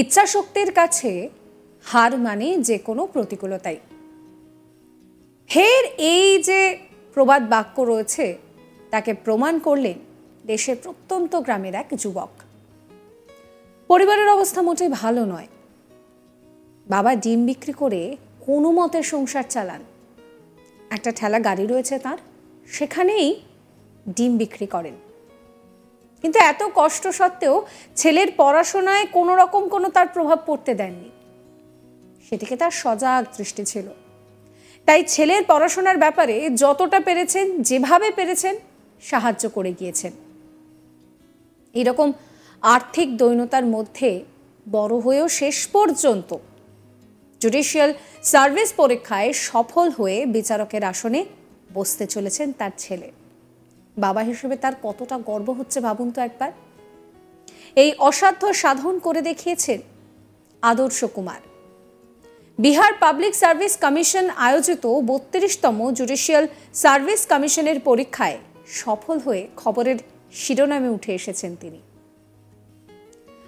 ইচ্ছা শক্তির কাছে হার মানে যে কোনো প্রতিকূলতাই। ফের এই যে প্রবাদ বাক্য রয়েছে তাকে প্রমাণ করলেন দেশের প্রত্যন্ত গ্রামের এক যুবক। পরিবারের অবস্থা মোটেই ভালো নয়। বাবা ডিম বিক্রি করে কোনো মতে সংসার চালান। একটা ঠেলা গাড়ি রয়েছে তার, সেখানেই ডিম বিক্রি করেন। কিন্তু এত কষ্ট সত্ত্বেও ছেলের পড়াশোনায় কোনো রকম তার প্রভাব পড়তে দেননি। সেদিকে তার সজাগ দৃষ্টি ছিল। তাই ছেলের পড়াশোনার ব্যাপারে যতটা পেরেছেন, যেভাবে পেরেছেন সাহায্য করে গিয়েছেন। এরকম আর্থিক দৈন্যতার মধ্যে বড় হয়েও শেষ পর্যন্ত জুডিশিয়াল সার্ভিস পরীক্ষায় সফল হয়ে বিচারকের আসনে বসতে চলেছেন তার ছেলে। বাবা হিসেবে তার কতটা গর্ব হচ্ছে ভাবুন তো একবার। এই অসাধ্য সাধন করে দেখিয়েছেন আদর্শ Kumar. Bihar public service commission আয়োজিত ৩২তম জুডিশিয়াল সার্ভিস কমিশনের পরীক্ষায় সফল হয়ে খবরের শিরোনামে উঠে এসেছেন তিনি।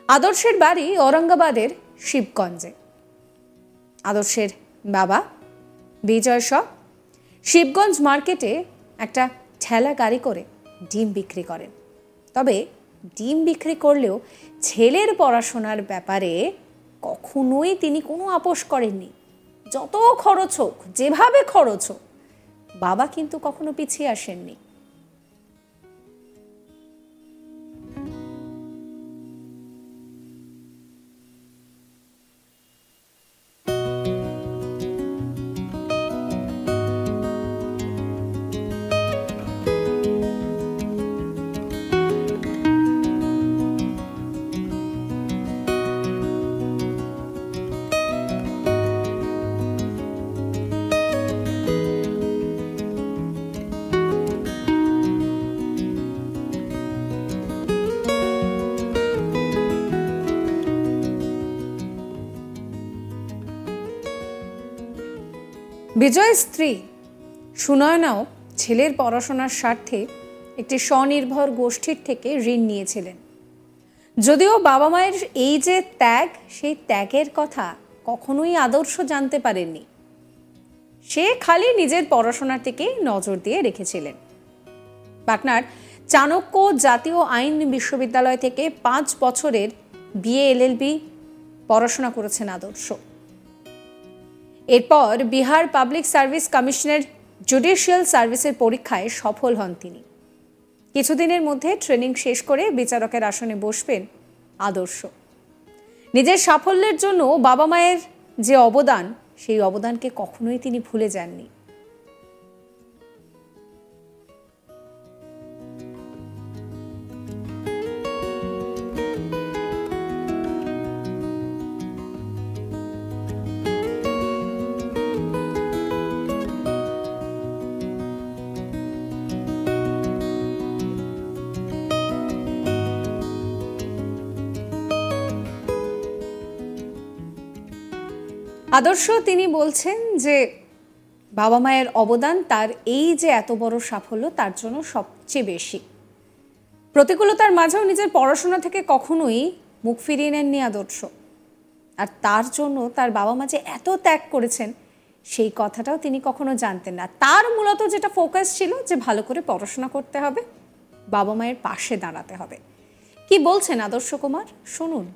আদর্শের বাড়ি ঔরঙ্গাবাদের শিবগঞ্জে। আদর্শের বাবা বিজয় শ শিবগঞ্জ মার্কেটে একটা ঠেলা গাড়ি করে ডিম বিক্রি করেন। তবে ডিম বিক্রি করলেও ছেলের পড়াশোনার ব্যাপারে কখনোই তিনি কোনো আপোষ করেননি। যত খরচ হোক, যেভাবে খরচ হোক, বাবা কিন্তু কখনো পিছিয়ে আসেননি। বিজয়ের স্ত্রী সুনয়নাও ছেলের পড়াশোনার স্বার্থে একটি স্বনির্ভর গোষ্ঠীর থেকে ঋণ নিয়েছিলেন। যদিও বাবা মায়ের এই যে ত্যাগ, সেই ত্যাগের কথা কখনোই আদর্শ জানতে পারেননি। সে খালি নিজের পড়াশোনার দিকে নজর দিয়ে রেখেছিলেন। পাটনার চাণক্য জাতীয় আইন বিশ্ববিদ্যালয় থেকে 5 বছরের বিএ এলএলবি পড়াশোনা করেছেন আদর্শ। এরপর বিহার পাবলিক সার্ভিস কমিশনের জুডিশিয়াল সার্ভিসের পরীক্ষায় সফল হন তিনি। কিছুদিনের মধ্যে ট্রেনিং শেষ করে বিচারকের আসনে বসবেন আদর্শ। নিজের সাফল্যের জন্য বাবা মায়ের যে অবদান, সেই অবদানকে কখনোই তিনি ভুলে যাননি। আদর্শ তিনি বলছেন যে বাবা মায়ের অবদান তার এই যে এত বড় সাফল্য, তার জন্য সবচেয়ে বেশি। প্রতিকূলতার মাঝেও নিজের পড়াশোনা থেকে কখনোই মুখ ফিরিয়ে নেননি আদর্শ। আর তার জন্য তার বাবা মা যে এত ত্যাগ করেছেন, সেই কথাটাও তিনি কখনো জানতেন না। তার মূলত যেটা ফোকাস ছিল যে ভালো করে পড়াশোনা করতে হবে, বাবা মায়ের পাশে দাঁড়াতে হবে। কি বলছেন আদর্শ কুমার, শুনুন।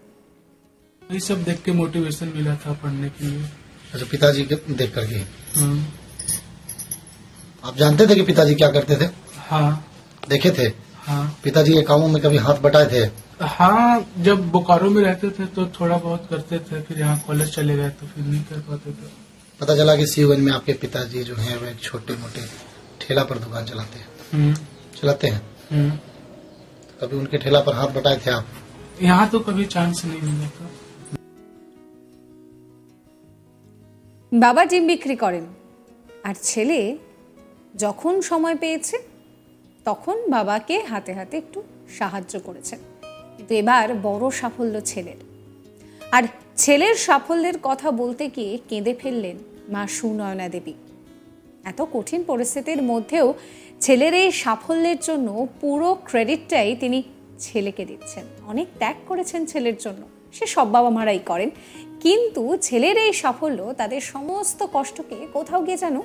ये सब देख के मोटिवेशन मिला था पढ़ने के लिए। अच्छा, पिताजी के देख करके। आप जानते थे कि पिताजी क्या करते थे? हाँ, देखे थे। हाँ, पिताजी के कामों में कभी हाथ बटाए थे? हाँ, जब बोकारो में रहते थे तो थोड़ा बहुत करते थे, फिर यहाँ कॉलेज चले गए तो फिर नहीं कर पाते थे। पता चला कि शिवगंज में आपके पिताजी जो हैं वे छोटे मोटे ठेला पर दुकान चलाते हैं। चलाते हैं। कभी उनके ठेला पर हाथ बटाए थे आप? यहाँ तो कभी चांस नहीं मिला था। বাবা ডিম বিক্রি করেন, আর ছেলে যখন সময় পেয়েছে তখন বাবাকে হাতে হাতে একটু সাহায্য করেছেন। কিন্তু এবার বড় সাফল্য ছেলের। আর ছেলের সাফল্যের কথা বলতে গিয়ে কেঁদে ফেললেন মা সুনয়না দেবী। এত কঠিন পরিস্থিতির মধ্যেও ছেলের এই সাফল্যের জন্য পুরো ক্রেডিটটাই তিনি ছেলেকে দিচ্ছেন। অনেক ত্যাগ করেছেন ছেলের জন্য, সে সব বাবা মারাই করেন, কিন্তু ছেলের এই সাফল্য তাদের সমস্ত কষ্টকে কোথাও গিয়ে যেন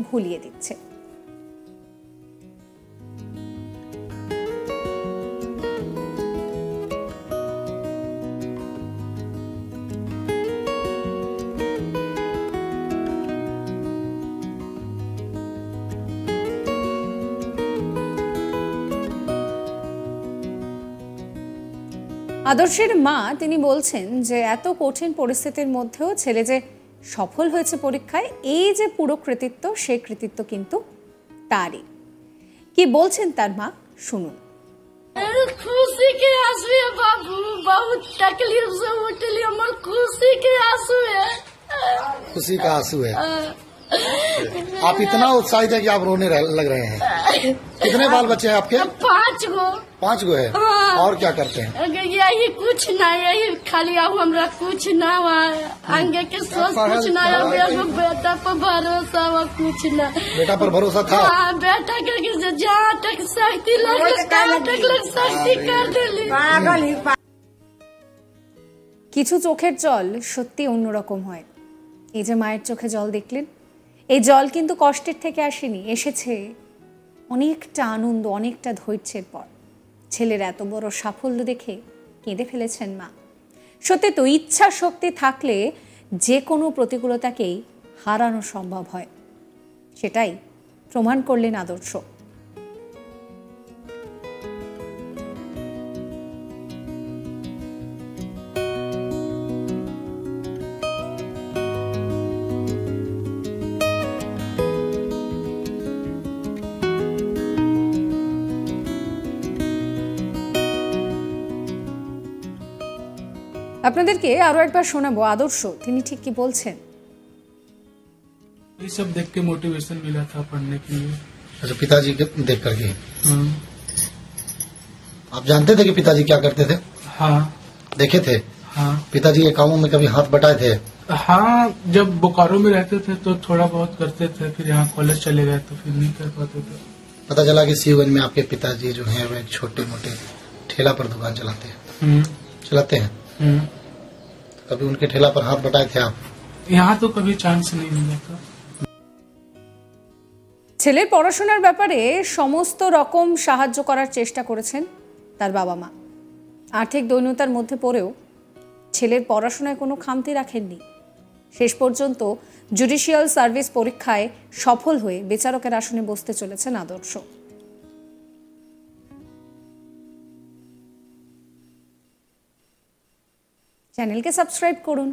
ভুলিয়ে দিচ্ছে। আদর্শের মা তিনি বলছেন যে এত কঠিন পরিস্থিতির মধ্যেও ছেলে যে সফল হয়েছে পরীক্ষায়, এই যে পুরো কৃতিত্ব, সেই কৃতিত্ব কিন্তু তারই। কি বলছেন তার মা, শুনুন। खुशी के आंसू है बाबू, बहुत तकलीफ से उठली, हमर खुशी के आंसू है। खुशी का आंसू है। आप इतना उत्साहित है कि आप रोने लग रहे हैं। कितने बाल बच्चे हैं आपके? 5 गो। 5 गो है। और क्या करते हैं? यही कुछ ना, यही खाली अब हमरा कुछ ना, आगे के सोच कुछ ना, बेटा पर भरोसा हुआ कुछ ना। बेटा पर भरोसा था? हाँ, बेटा के जहाँ तक शक्ति लगे तहाँ तक शक्ति कर दिली। কিছু চোখের জল সত্যি অন্যরকম হয়। এই যে মায়ের চোখে জল দেখলেন, এই জল কিন্তু কষ্টের থেকে আসেনি, এসেছে অনেকটা আনন্দ, অনেকটা ধৈর্যের পর। ছেলের এত বড় সাফল্য দেখে কেঁদে ফেলেছেন মা। সত্যি তো, ইচ্ছা শক্তি থাকলে যে কোনো প্রতিকূলতাকেই হারানো সম্ভব হয়, সেটাই প্রমাণ করলেন আদর্শ। আপনাদেরকে আরো একবার শোনাবো আদর্শ তিনি ঠিক কি বলছেন। ये सब देख के मोटिवेशन मिला था पढ़ने के लिए। अच्छा, पिताजी के देख करके। आप जानते थे कि पिताजी क्या करते थे? हाँ, देखे थे। हाँ, पिताजी के कामों में कभी हाथ बटाए थे? हाँ, जब बोकारो में रहते थे तो थोड़ा बहुत करते थे, फिर यहाँ कॉलेज चले गए तो फिर नहीं कर पाते थे। पता चला कि सीवगंज में आपके पिताजी जो हैं वह छोटे मोटे ठेला पर दुकान चलाते हैं। चलाते हैं। कभी उनके ठेला पर हाथ बटाए थे आप? यहाँ तो कभी चांस नहीं मिला था। ছেলের পড়াশোনার ব্যাপারে সমস্ত রকম সাহায্য করার চেষ্টা করেছেন তার বাবা মা। আর্থিক দৈন্যতার মধ্যে পড়েও ছেলের পড়াশোনায় কোনো খামতি রাখেননি। শেষ পর্যন্ত জুডিশিয়াল সার্ভিস পরীক্ষায় সফল হয়ে বিচারকের আসনে বসতে চলেছেন আদর্শ। চ্যানেলকে সাবস্ক্রাইব করুন।